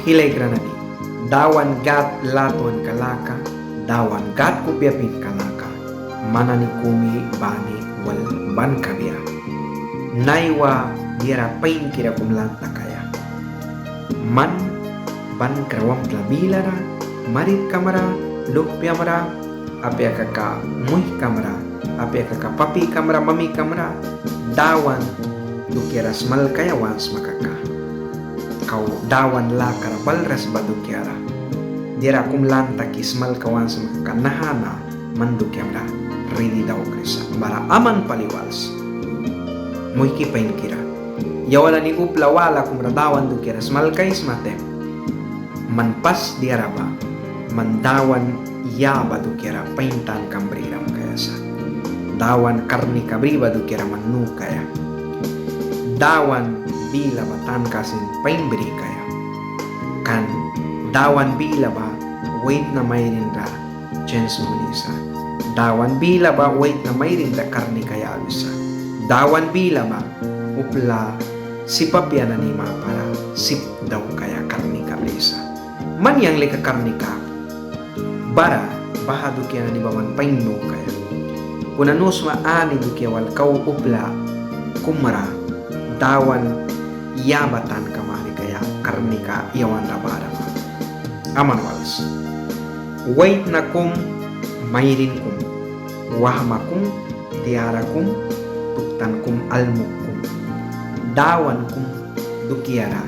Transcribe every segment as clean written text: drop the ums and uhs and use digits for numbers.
hilay granani. Dawan gat laton kalaka, dawan gat kupiapin kalaka, manani kumi bani wal ban kabia. Naiwa dira pain kira kumlanta kaya. Man ban krawam tlabilara, marit kamera, lupya mara, apya kaka muy kamera, apya kaka papi kamera, mami kamera, dawan dukira smal kaya wans makaka. Kau dawan la karabal ras badukyara. Dira kumlanta kismal kawan makaka nahana mandukyamra ridi daw krisa. Bara aman paliwals. Muy kipain kira. Yawana ni upla wala kumradawan dukira smal kay smatem. Manpas diaraba mandawan yaba dukira paintan kambriram kaya sa. Dawan karni kabriba dukira manu kaya. Dawan bila batan kasin painberi kaya. Kan dawan bila ba wait na mayrin ra chance munisa. Dawan bila ba wait na mayrin da karni kaya alisa. Dawan bila ba upla sipapya na ni para sip daw kaya karni kablisa. Man yang leka karni ka bara bahadu kaya na ni baman painno kaya. Kunanus maani dukya wal kau upla kumara dawan yabatan kamari kaya karnika yawan rabara ma. Aman wals. Wait na kum mayrin kum wahma kum tiara kum tuktan kum almuk kum dawan kum dukiara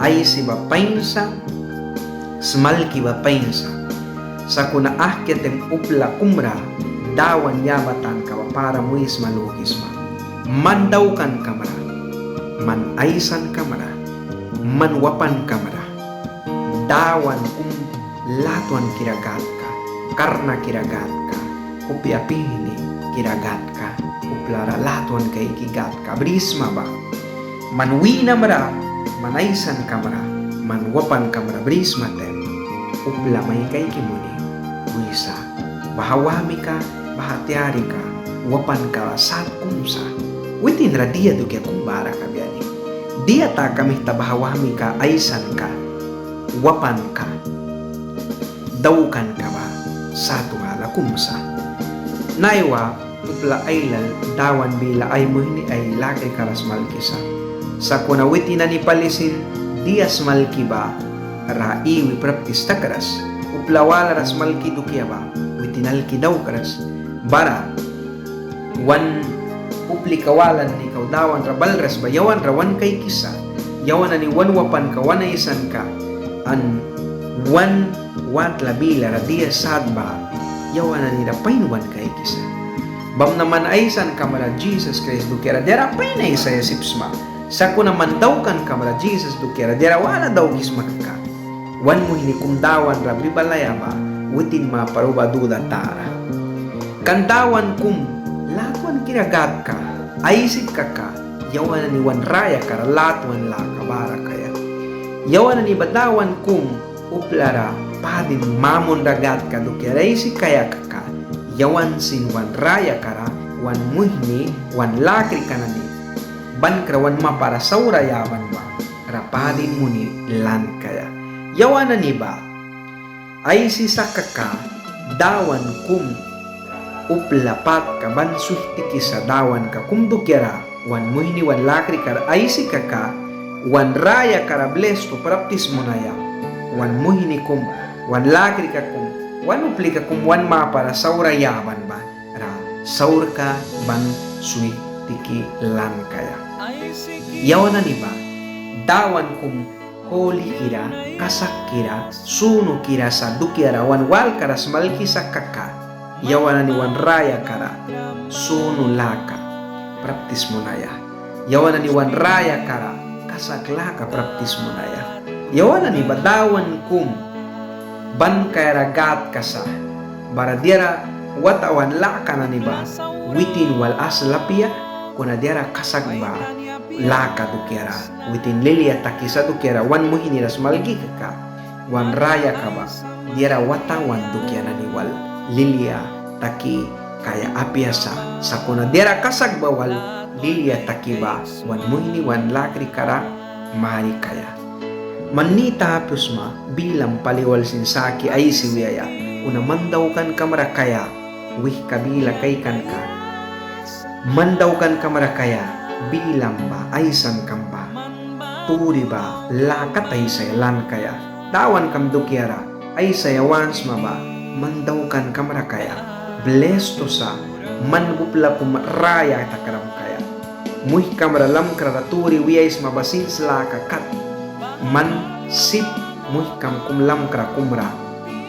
ay si bapainsa smalki bapainsa sakuna ahketem upla kumra dawan yabatan ka para muis malukisma mandaukan kamera man aisan kamera man wapan kamera dawan latuan kiragat ka karna kiragat ka kupiapini kiragat ka uplara latuan kay kigat ka brisma ba manwi na mara manaisan kamera man wapan kamera brisma tem upla may kay kimuni wisa bahawami ka bahatiari ka wapan ka sat kumsa witin ra dia do kya kumbara ka biani dia ta kami tabahawami ka aisan ka wapan ka daukan ka ba satu hala kumsa naiwa upla ailal dawan bila ay muhini ay laki karas malkisa sa kuna witin na ni palisin dias malki ba ra iwi praptis takaras upla wala ras malki do kya ba witinalki daw karas bara wan upli kawalan ni kaudawan rabalras ba yawan rawan kay kisa yawan ni wan wapan ka wan isan ka an wan wat labila radia sad ba yawan ni rapain wan kay kisa bam naman aisan kamara Jesus Christ dukera dera pain ay sa sipsma sako naman daw kan kamara Jesus dukera dera wala daw kisma ka wan mo hinikumdawan rabi balaya ba witin ma paruba duda tara kandawan kum latuan kiragat ka aisip ka yawan ni wan raya kara latuan la kabara kaya yawan ni badawan kum uplara padin mamon ragat ka dukera aisip kaya ka yawan sin wan raya kara wan muhni wan lakri kanani ban krawan ma para saura yawan ba rapadin muni lan kaya yawan ni ba aisi sakaka dawan kum uplapat ka ban suhtiki sa dawan ka kumdukyara wan muhini wan lakri kar aisi kaka wan raya kara blesto praptis munaya wan muhini kum wan lakri ka kum wan upli ka kum wan ma para saura yaban ba ra saur ka ban suhtiki lan kaya yawana ni ba dawan kum holi kira kasak kira sunu kira sa dukyara wan wal kara smalki sa kaka yawana ni wan raya kara sunu laka praptis munaya yawana ni wan raya kara kasak laka praptis munaya yawana ni badawan kum ban kaya ragat kasa bara diara watawan laka na ni ba witin wal aslapia kuna diara kasak ba laka dukyara witin lilia takisa dukyara wan muhini ras malgi ka wan raya ka ba diara watawan dukyara ni wal lilia taki kaya apiasa sakuna dera kasag bawal lilia takiba wan muhini wan lakri kara mari kaya Manita hapusma bilang paliwal sinsaki ay si wiyaya. Una mandaukan kamarakaya, wih kabila kaikan ka. Mandaukan kamarakaya, bilang ba aysan kamba. Turi ba lakat ay sayalan kaya. Dawan kam dukiara ay sayawans maba. Mandaukan kamarakaya. Blesto sa manbupla kum raya takaram kaya. Muih kamaralam karaturi wiyais mabasin selaka kat. Man sip muhkam kumlam kra kumra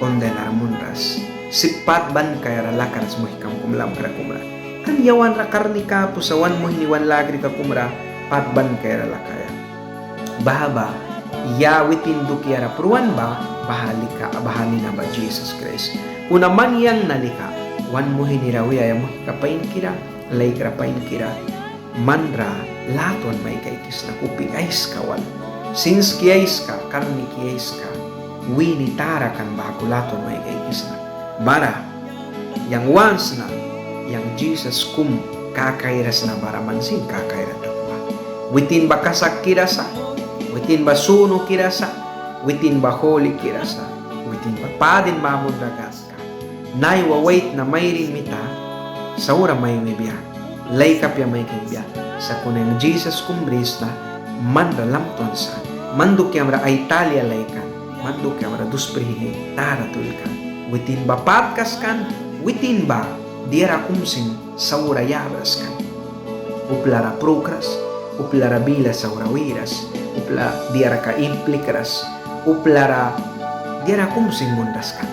kondenar munras sipat ban kaya ralakaras muhkam kumlam kra kumra kan yawan rakarni ka pusawan muhniwan lagri ka kumra pat ban kaya ralakaya bahaba ya witin dukiara pruan ba bahalika bahani na ba Jesus Christ una man yang nalika wan muhini rawiya ya muhka pain kira lay kra pain kira mandra laton may kaikis na kuping ais kawan. Since kiyais ka, karni kiyais ka, wini tara kan bakulaton may kaikis na. Bara, yang once na, yang Jesus kum kakairas na bara mansin kakairat takwa. Witin ba kasak kirasa, witin ba suno kirasa, witin ba holy kirasa, witin ba padin mamundagas ka. Nay wawait na mayrin mita, saura may wibya, lay kapya may kaibya, sa kunang Jesus kum bris na, mandra lamton sa manduk yamra ay Italia laykan manduk yamra dusprihini taratulkan witin ba patkas kan witin ba diara kumsing saura yabras kan uplara prokras uplara bila saura wiras upla diara ka implikras uplara diara kumsing mundas kan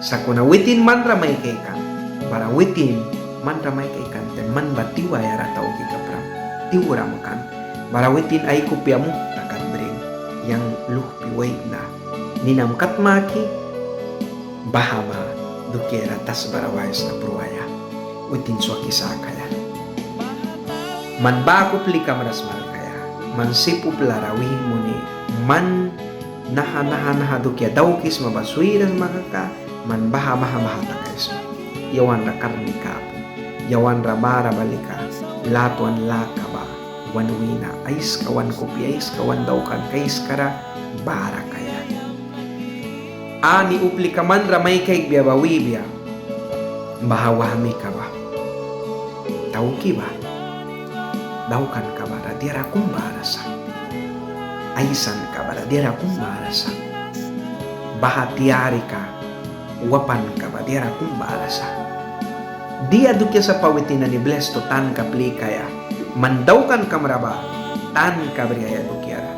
sakuna witin mandra may kaikan para witin mandra may kaikan te man batiwa yara tau kita pram tiwuram kan para witin ay kupyamu akan bring yang luhpi wait na ninam katmaki bahama dukera tas barawais na pruaya witin swaki sakaya man baku plika maras malkaya man sipu plarawi muni man naha dukia daukis mabaswiras makaka man baha takais yawan ra karni kapu yawan ra bara balika latuan lakaba wanwina ais kawan kopi ais kawan daukan kais kara bara kaya ani upli kaman ramai kaik biya bawi biya bahawahami ka ba tau ki ba daukan ka ba dia rakum barasa aisan ka ba dia rakum barasa bahatiari ka wapan ka ba dia rakum barasa dia dukya sa pawitina ni blesto tan kapli kaya mandaukan kamraba tan kabriya dukiara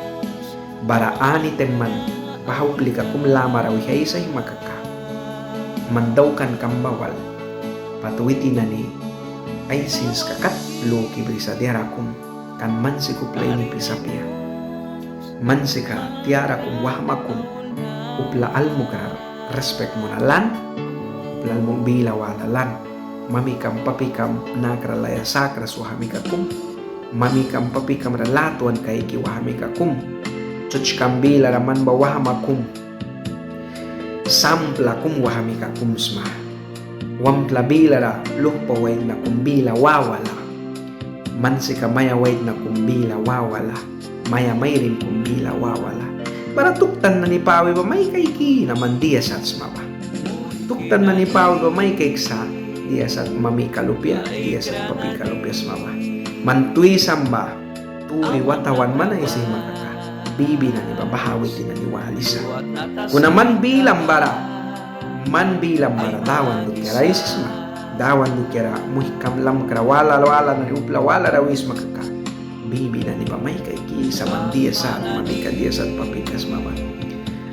bara ani temman bahupli ka kumlama rawi haisay makaka mandaukan kambawal patuwiti na ni ay sins kakat loki brisa diarakum kan mansi kuplay ni pisapia mansi ka tiarakum wahmakum upla almugar respect mo na lan upla almong bila wala lan mamikam papikam nakralaya sakra suhamikakum mamikam papikam relatuan kaiki wahamikakum cuckam bila raman bawahamakum samplakum wahamikakum sma wampla bila ra lupa waid na kumbila wawala mansika maya waid na kumbila wawala maya mayrin kumbila wawala para tuktan na ni pawi ba may kaiki naman dia sa sma ba tuktan na ni pawi ba may kaiksa dia sat mami kalupya dia sat papi kalupya smama mantui samba turi watawan mana isi makaka bibi na ni babahawit na ni walisa kuna man bilang bara dawan dukera isma dawan dukera muhkam lam krawala wala na upla wala rawis makaka bibi na ni bamay kay ki sa mandia sa mami ka dia sat papi kasmama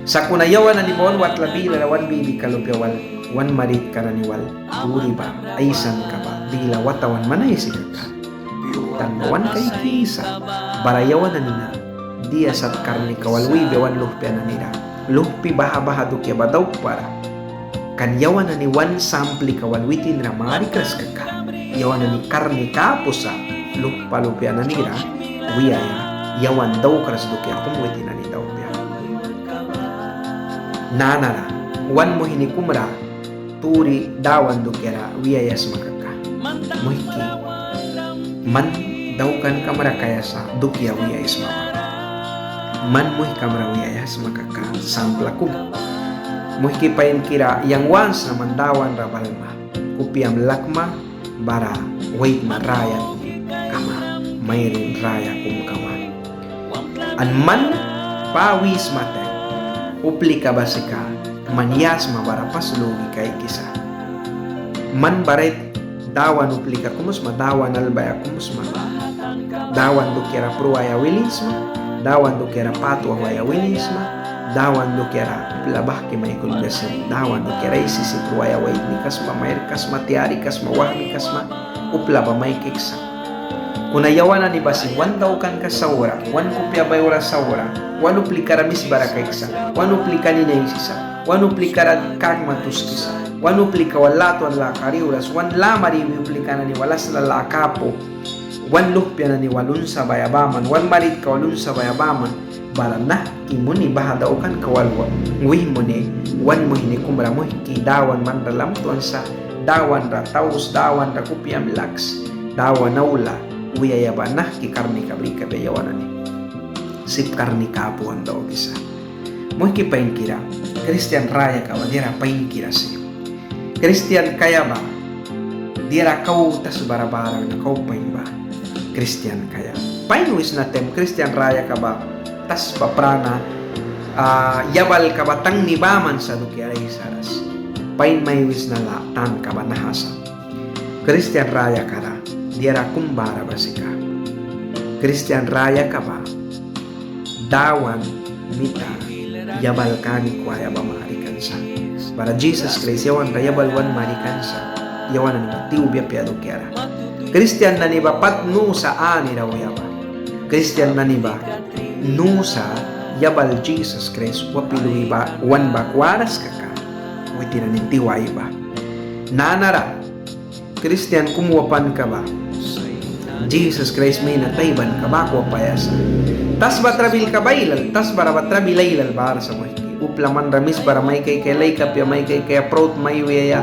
sa kuna yawan na ni bon wat labila rawan bibi kalupya wal wan marit karaniwal turi ba aisan ka ba bila watawan manay si kaka tanbawan kay kisa barayawan na nina dia sat karni kawalwi bewan luhpi na nila luhpi baha dukya ba daw para kan yawan na ni wan sampli kawalwitin na marikras kaka yawan na ni karni kapusa luhpa na nila wiyaya yawan daw kras dukya kumwitin na ni daw biya nanara wan mo hinikumra turi dawan dukera wiyayas makaka muhiki man daukan kamara kaya sa dukya wiyayas mama man muhi kamrawi ayas makaka samplakum muhi kipain kira yang once na mandawan rabalma kupiam lakma bara wait maraya kama mayroon raya kum kama an man pawis mate uplika basika manias mabara paslugi kay kisa man baret dawan uplika kumusma dawan albaya kumusma dawan dukera pruaya wilisma dawan dukera patwa waya wilisma dawan dukera labah ki may kulgasin dawan dukera isisi pruaya wait ni kasma mayr kasma tiari kasma wahmi kasma uplaba may kiksa kuna yawana ni basi wan daw kan kasawra wan kupya bayura sawra wan uplikara misbara kiksa wan uplikani na isisa wan uplikara kagmatuskisa wan uplika walato an lakariuras wan lamari uplikana ni walas lalakapo wan luhpya na ni walun sa bayabaman wan marit ka walun sa bayabaman bara nah imuni bahada ukan kawalwa wih muni wan muhini kumra muh ki dawan man dalam tuan sa dawan ra taus dawan ra kupiam laks dawan naula wiyaya ba nah ki karni kabri ka beyawanani sip karni kapuan daw kisa muh ki pain kira Christian raya ka wadira pain kira si Christian kaya ba dira kau tas bara-bara na kau pain ba Christian kaya pain wis na tem Christian raya ka ba tas paprana yabal ka ba tang nibaman sa dukiaray saras pain may wis na latan ka ba nahasa Christian raya ka ra dira kumbara basika Christian raya ka ba dawan mita yabal kani kwaya ba marikan sa para Jesus Christ yawan ra yabal wan marikan sa yawan na tiu biya piado kiara Christian na niba pat no sa ani raw yaba Christian na niba no sa yabal Jesus Christ wapiluhi ba wan ba kwaras kaka witi na nintiwai ba nanara Christian kumuwapan ka ba Jesus Christ may natayban ka ba ko payasa tas batrabil ka bailal tas bara batrabilailal bara sa mahiki uplaman ramis bara may kay lay kapya may kay proud may weya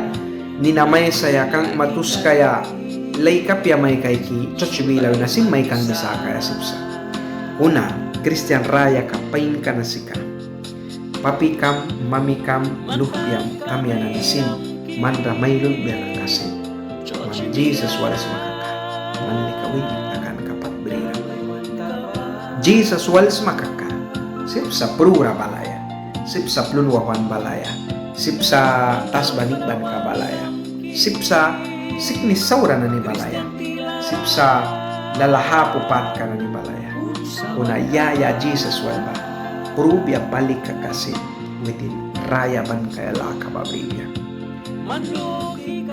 nina may saya kang matus kaya lay kapya may kay ki chochibilaw na sim may kang bisa kaya sipsa una Christian raya ka pain ka na sika papikam mamikam luhpiam kamya na sim mandra may luhpiam na kasi man Jesus walas makaka man likawin akan kapat brira Jesus walas makaka sip sa prura balaya sip sa plunwawan balaya sip sa tasbanikban ka balaya sip sa siknis saura na ni balaya sip sa lalahapo pat ka na ni balaya kuna yaya Jesus walba prubya balik ka kasi within raya ban kaya laka babribya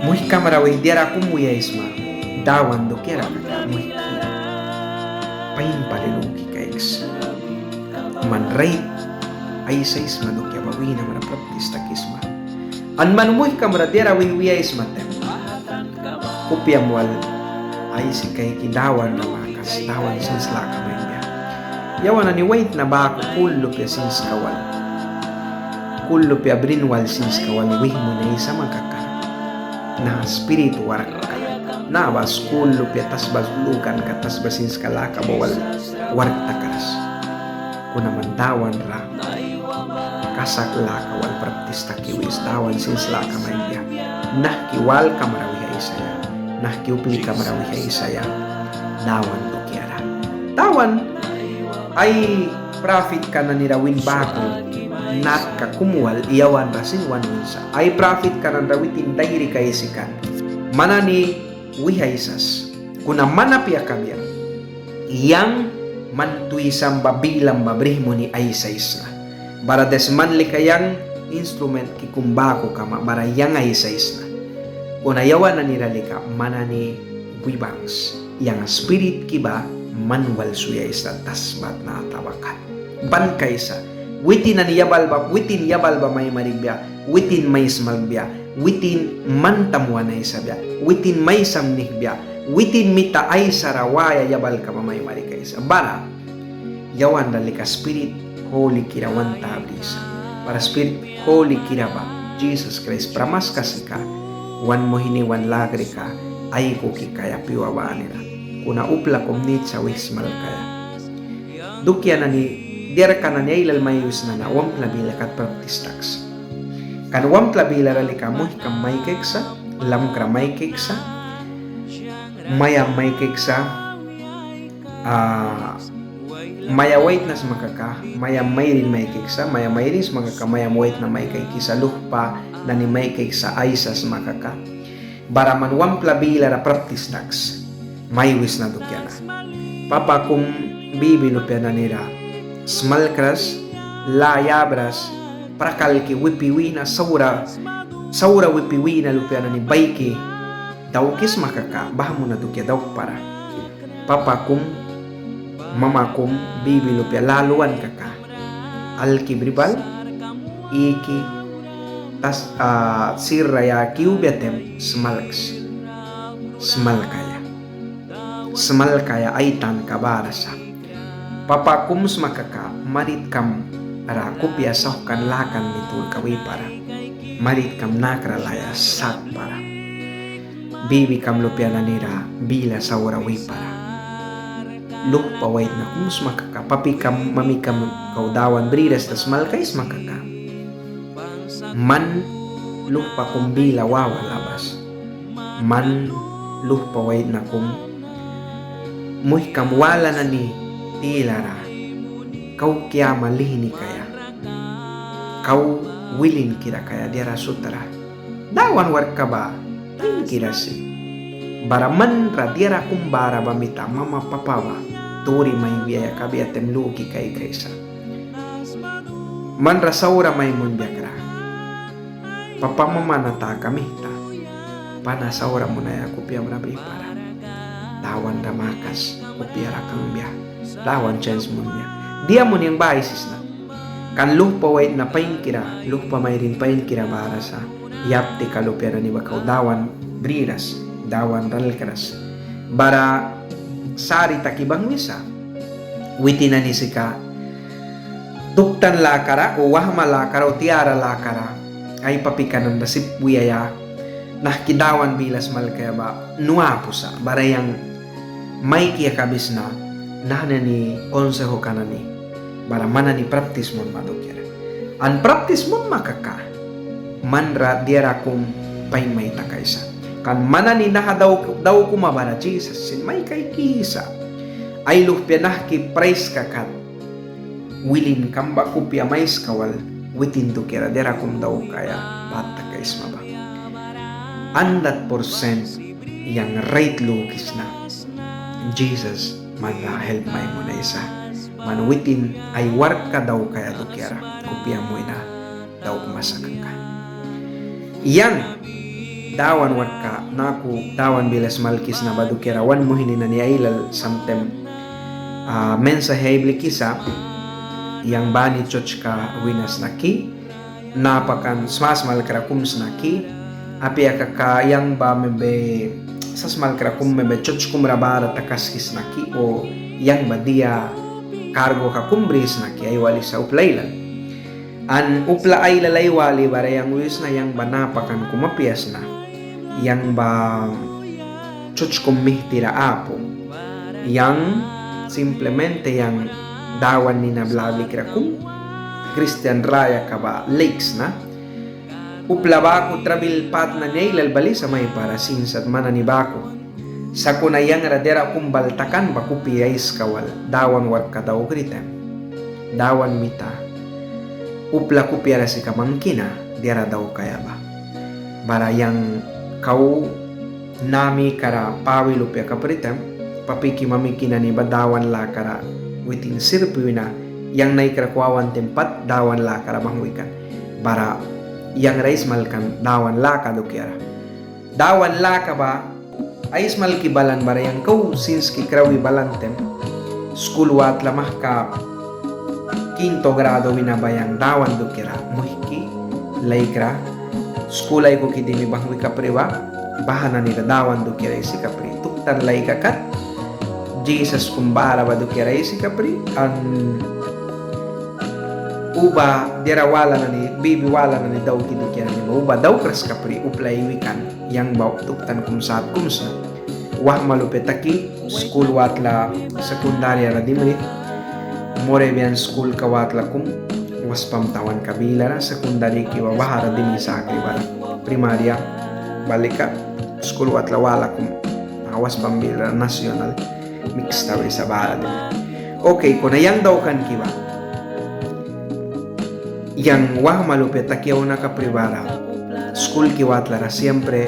muhi kamarawi diara kumuya isma dawan do kera ka muhi pain paliluki ka ex man right ay sa isma do kya bawina man practice kisma an man muhi kamara diara wiya isma tem kupya mual ay si kay kidawan na makas dawan sins laka may yawan na ni wait na ba ako kullo pya sins kawal kullo pya brinwal sins kawal wih mo na isa magkaka na spiritu warak ka na bas kullo pya tasbas lukan ka tasbas sins kalaka bawal warak takaras kuna man dawan ra kasak laka wal practice takiwis dawan sins laka may biya nah kiwal kamarawi ay saya nah kiupli kamarawi ay saya dawan do kiara dawan ay profit ka na nirawin bako nat ka kumuwal iyawan rasin wan winsa ay profit ka na rawitin dairi ka isikan mana ni wihaisas kuna manapya kabya yang mantuisang babilang babrih mo ni ay sais na bara desmanli kayang instrument kikumbako kama bara yang ay sais na kuna yawan na niralika mana ni wibangs yang spirit kiba manual suya isa tasbat na tawakan ban kaysa witin na niyabal ba witin yabal ba may maribya witin may smalbya witin mantamuan na isabya witin may samnih bya witin mita ay sarawaya yabal ka ba may marikaysa bara yawan dalika spirit holy kirawan tabris para spirit holy kiraba Jesus Christ pramas kasika wan mohini wan lagri ka ay kuki kaya piwa ba nila kuna upla komnit sa wismal kaya dukya na ni Dia kanan ilal mayus na wam labila kat practistax. Kan wam labila rali kamu hikam may keksa, lam kra may keksa, maya may keksa, maya wait na makaka, maya may rin may keksa, maya may rin makaka, maya wait na may keksa, lupa na ni may keksa ay sas makaka. Baraman wam labila ra practistax, may wis na dukyana. Papa kum bibi lupiana nira, small kras, layabras, prakalki wipiwi na saura wipiwi na lupiana ni baiki, daukis makaka, bahamu na dukya dauk para. Papa kum, mama kum, bibi lupia laluan kaka, alkibribal, iki, tas siraya kiubetem, small kaya aitan kabarasa. Papa kum makaka, marit kam ara kupya sahukan lakan nitul kawi para, marit kam nakra laya sak para, bibi kam lupia nanira bila saura wi para. Lupa wait na kumus makaka, papi kam mami kam kaudawan bridas tas malkais makaka, man lupa kum bila wawa labas, man lupa wait na kum muh kam wala na ni tilara, kau kya malihini kaya, kau wilin kira kaya diara sutara, dawan war ka ba, rin kira si, baraman ra diara kumbara bamita mama papawa, turi may biaya kabi atem luki kay kaisa. Man ra saura may munbyakra, papa mama nata kamita, pana saura munaya kupya mrabi para, dawan ramakas kupya rakambya, dawan chance munya. Dia mun yang baisis na, kan lupa wait na pain kira, lupa may rin pain kira barasa, yapti kalupya na ni bakaw dawan briras, dawan ralkras, bara sari takibang misa, witina ni sika, tuktan lakara o wahma lakara o tiara lakara, ay papikanan na sipwiyaya, nahkidawan bilas malkaya ba, nuapusa, bara yang may kia kabis na, nahana ni konseho kanani, bara mana ni practice mon madukira. An practice mon makaka, manra diara kum pain may takaysa. Kan mana ni naha daw kumabara Jesus, sin may kay kisa, ay lupya nahki praise kakat, wilin kamba kupya mais kawal, witin tukira, diara kum daw kaya, bata kays maba. 100% yang right lukis na, Jesus, mag-help may mo na isa. Manuwitin ay work ka daw kaya tukira, kupya mo na daw kumasakang ka. Yang dawan warka naku dawan bilas malkis na badukira wan mo hinina ni ailal samtem mensahe iblikisa yang bani church ka winas naki napakan smas malkira kums naki api akaka yang ba mebe sas malkira kum mebe church kum rabara takaskis naki o yang ba dia kargo ka kumbris naki ay wali sa uplailan an upla ay lalay wali bara yang wis na yang banapakan kumapias na yang ba church kumihtira apo yang simplemente yang dawan ni na blabi kira kum Christian Raya ka ba lakes na upla ba ko trabil pat na nailal bali sa may para sinsat mana ni bako sa kunayang radera kum baltakan ba kupiyais kawal dawan war ka daw gritem dawan mita upla kupiyara si kamangkina dira daw kaya ba bara yang kau nami kara pawi lupya kapritem papiki mamikina ni badawan la kara witin sirpuina yang nai kara kuawan tempat dawan la kara bangwikan bara yang rais malkan dawan la ka dukyara dawan la ka ba ais malki balan bara yang kau sinski krawi balantem school wat lamah ka quinto grado winabayang dawan dukyara muhiki laikra school ay ko kidimi bangwi kapri ba bahana ni dawan do kira isi kapri tuktan lay kakat Jesus kumbara ba do kira isi kapri an uba dirawala na ni bibi wala na ni daw kido kira ni uba daw kras kapri uplay wikan yang ba tuktan kumsat kumsa wah malupetaki school watla sekundarya na dimri Morebian school kawatlakum waspam tawan kabila na sekundari kiwa bahara din sa agribala primaria balika school watlawala kum waspam bila nasional mix tawi sa bahara din. Okay, kung yang daw kan kiwa yang wah malupit takiyaw na kapribara school kiwatlara siempre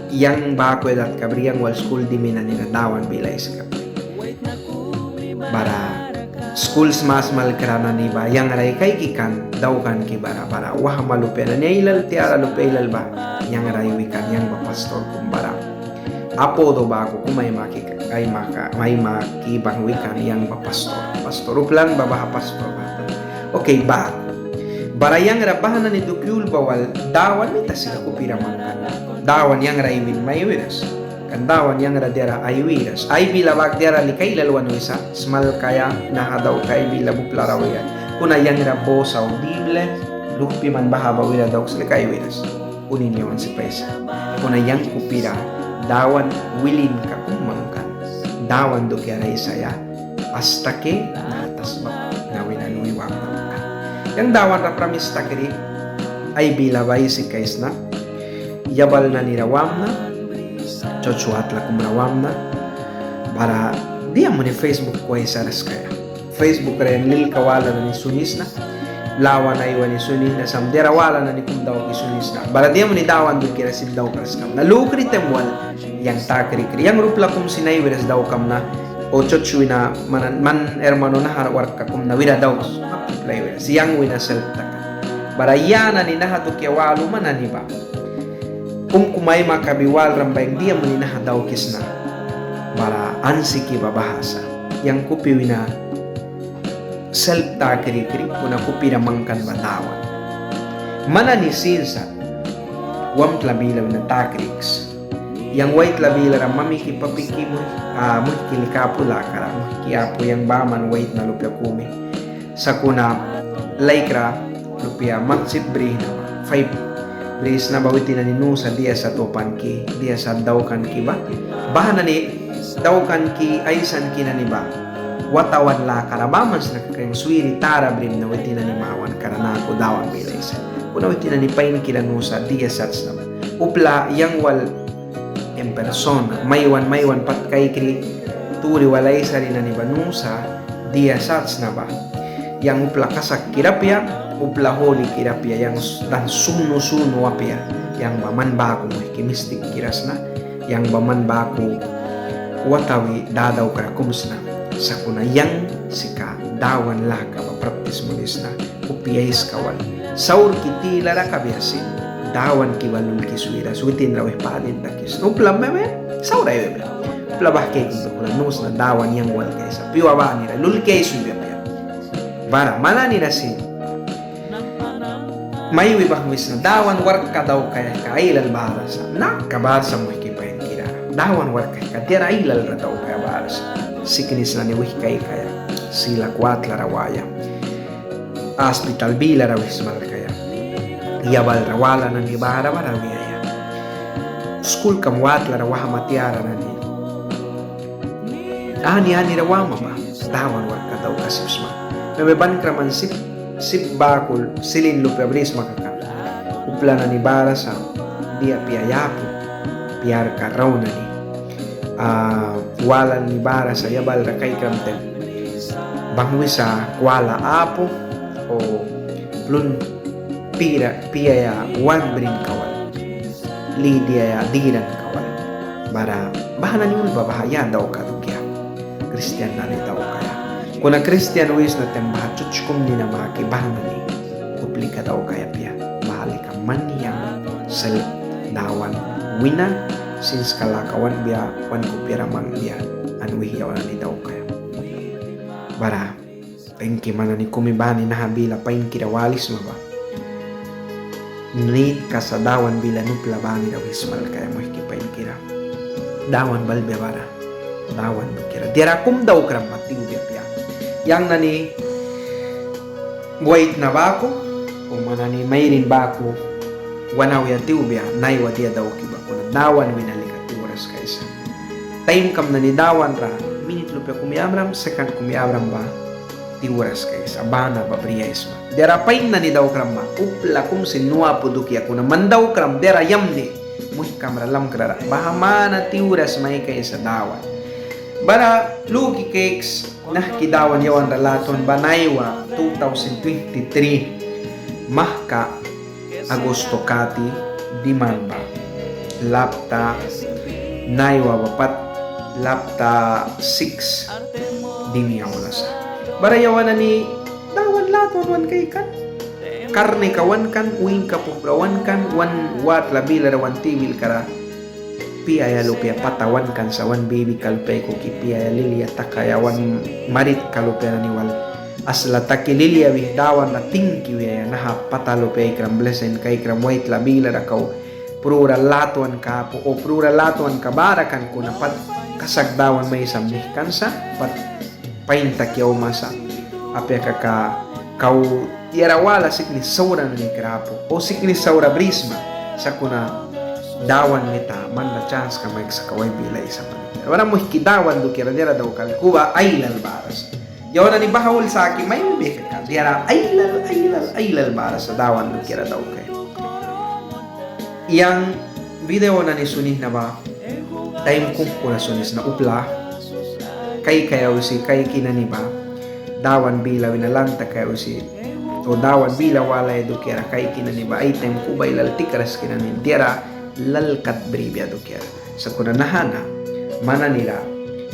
yang bako edat kabriang wal school di minanina dawan bila iskap bara schools mas malkrana ni ba yang ray kay kikan daw kan kibara bara wah malupit na ilal tiara lupe ilal ba yang ray wikan yang ba pastor kumbara apo do bako kumay may makibang wikan yang ba pastor uplan ba pastor ba. Okay, ba bara yang rabahan ni dukyul bawal dawan minta sila kupira mangkan dawan yang raiwin maywiras kan dawan yang radera aywiras ay bilawag dera likay lalwan wisa smal kaya nahadaw kay bilabu plarawaya kuna yang rabo sa audible lupi man bahaba wila daw sila kay wiras kunin yawan si paisa kuna yang kupira dawan wilin ka kumangkan dawan do kaya saya hasta que natas na winaluiwag na yang dawan ra pramis takri ay bilabay si kaisna yabal na nirawam na chochuat la kumrawam na para dia mo ni Facebook ko ay saras kaya Facebook rin lil kawala na ni sunis na lawa na iwan ni sunis na samdera wala na ni kumdaw ki sunis na bara dia mo ni dawan do kira sim daw kras kam na lukri temwal yang takri kri yang rupla kum sinay wiras daw kam na o chochu na man hermano na harwar ka kum na wira daw siyang wina seltakan barayana ni nahato kya walu manani ba kumay makabiwal rambayang dia mo ni nahadaw kisna bara ansi ki babahasa yang kupi wina selta kiri kuna kupi ramangkan batawan manani sinsa wam tlabila wina takriks yang white labila ram mamiki papiki mo muhikilikapo lakara muhikiapo yang baman white na lupya kumi sakuna laikra lupia maksip brih na 5 brihs na bawitin na ninusa dia sa topan ki dia sa dawkan ki ba bahana ni dawkan ki aysan ki na ni ba watawan la karabamans na kakayang swiri tara brim na witin na ni mawan karana ko dawan bilaysa kuna witin na ni pain ki na nusa dia sats na upla yang wal en persona maywan pat kay kri turi walay sa rin na ni banusa dia sats na ba yang upla kasak kirapya upla holi kirapya yang dan suno apya yang baman baku kimistik kiras na yang baman baku watawi dadaw karakumus na sakuna yang sika dawan laka papraktis mulis na upiyais kawan saur kiti lara kabiasin dawan kibalul kiswira suitin rawih palin takis upla meme saur ay bebe upla bahke kito kula nus na dawan yang wal kaysa piwa ba nila lul kaysu bara mana ni nasi may wibang wis na dawan warka daw kaya kailal barasa na kabarsa mo ikipayin kira dawan warka ka tira ilal na daw kaya barasa sikinis na ni wikay kaya sila kwatla rawaya hospital bila rawis mal kaya iyabal rawala na ni bara marawiyaya school kamwatla rawaha matiara na ni ani rawama ba dawan warka daw kasipsma nabeban kraman sip bakul silin lupabris makaka upla na ni bara sa dia piyayapo piyar karaw na ni walan ni bara sa yabal rakay kamtem bangwi sa kwala apo o plun piyaya wan brin kawal lidia ya diran kawal bara bahana ni ulba bahaya daw kadukya Kristiyan na ni daw kaya kuna Kristiyan wis na tembaha chuchkum ni na maki bahana ni kuplika daw kaya piya bahali ka man yang sel dawan wina since kalakawan biya wan kupira mang biya anwi yawan ni daw kaya bara pengki mana ni kumibani na habila pain kirawalis mo ba need ka sa dawan bila nupla bani daw ismal kaya mo hikipain kira dawan balbe bara dawan kira dira kum daw kram mating biya yang nani wait na bako o manani mayrin bako wanaw ya tiubya naiwa dia daw kiba kuna dawan winalika tiuras kaisa time kam nani dawan ra minute lupa kumiabram second kumiabram ba tiuras kay sabana babriya isma dera pain na ni daw kram upla kum sinua puduki ako na mandaw kram dera yamde muhi kamra lam krara bahamana tiuras may kay sa dawan bara lugi cakes nah kidawan yawan ralaton banaywa 2023 mahka Agosto kati dimamba lapta naywa bapat lapta 6 dimiya wala sa barayawan na ni dawan laton wan kay kan karne kawan kan uing kapubrawan kan wan wat labila rawan tiwil kara piaya lupia patawan kan sa wan baby kalpay ko ki piaya lilia takaya wan marit kalupia na niwal asla takililia wih dawan na tingki wih naha patalo pe ikram blesen kay ikram white labila rakaw purura latuan ka po o purura latuan ka barakan ko na pat kasagdawan may samnih kansa pat paintak yaw masa apya ka kau yarawala sikli saura ni krapo o sikli saura brisma sa kuna dawan nita man na chance ka may sa kaway bilay sa manila wala mo hikidawan do kira dira daw kalkuba ay lalbaras yaw na ni bahawul sa akin may ubik ka dira ay lalbaras sa dawan do kira daw kay yang video na ni sunih na ba time kung kuna sunis na upla kay kayaw si kay kinani ba dawan bila winalanta kayaw si o dawan bila walay do kira kay kinani ba ay time kubay laltikras kinani dira lalkat bribya do kira sa kuna nahana mana nila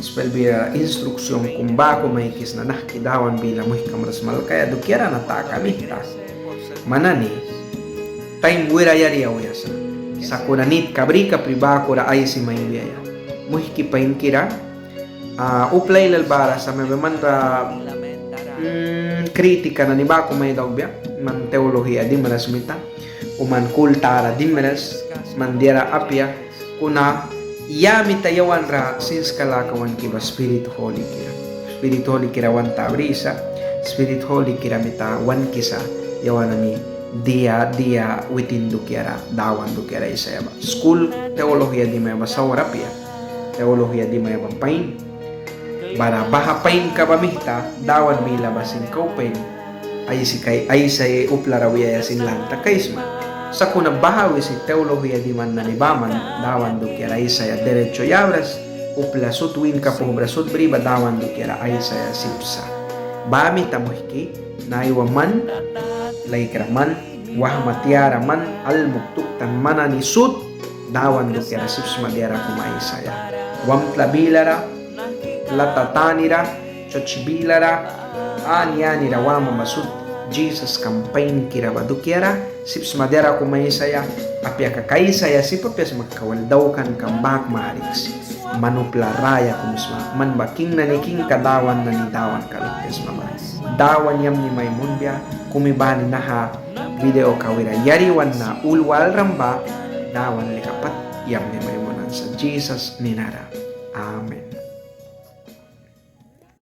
spell bila instruksyon kung bako may kis na nakidawan bila mo hikamras malkaya do kira nataka mihta mana ni time wira yari awya sa kuna nit kabrika pribako ra ay si mayuyaya mo hikipain kira uplay lalbara sa may mantra kritika na ni bako may daw man teolohiya di manas mita o man kultara di manas man dira apya kuna yami tayawan ra since kalakawan kiba Spirit Holy kira wan tabrisa Spirit Holy kira mita wan kisa yawan ni dia within do kira dawan do kira isaya ba school teolohiya di may masawara pya teolohiya di may pain bara bahapain ka pamihta dawan mila basin kaupain ay sa uplarawiya sin lanta kaisma sa kuna bahawi si teolohiya di man nanibaman dawan do kira isaya derecho yabras upla sutwin ka pubrasut briba dawan do kira isaya sipsa bami tamuhiki naiwa man laikraman wahmatiara man almuktuktan manani sut dawan do kira sipsma diara kuma isaya wampla bilara latatanira chochibilara anyanira wama masut Jesus campaign kira badukiara sips madera kumaisaya apya kakaisaya sipapyas magkawaldawkan kambak mariks manupla raya kumusma man baking na niking kadawan na ni dawan kalipyas mama dawan yam ni Maymunbya kumibani naha video kawira yariwan na ulwal ramba dawan likapat yam ni Maymunan sa Jesus ninara. Amen.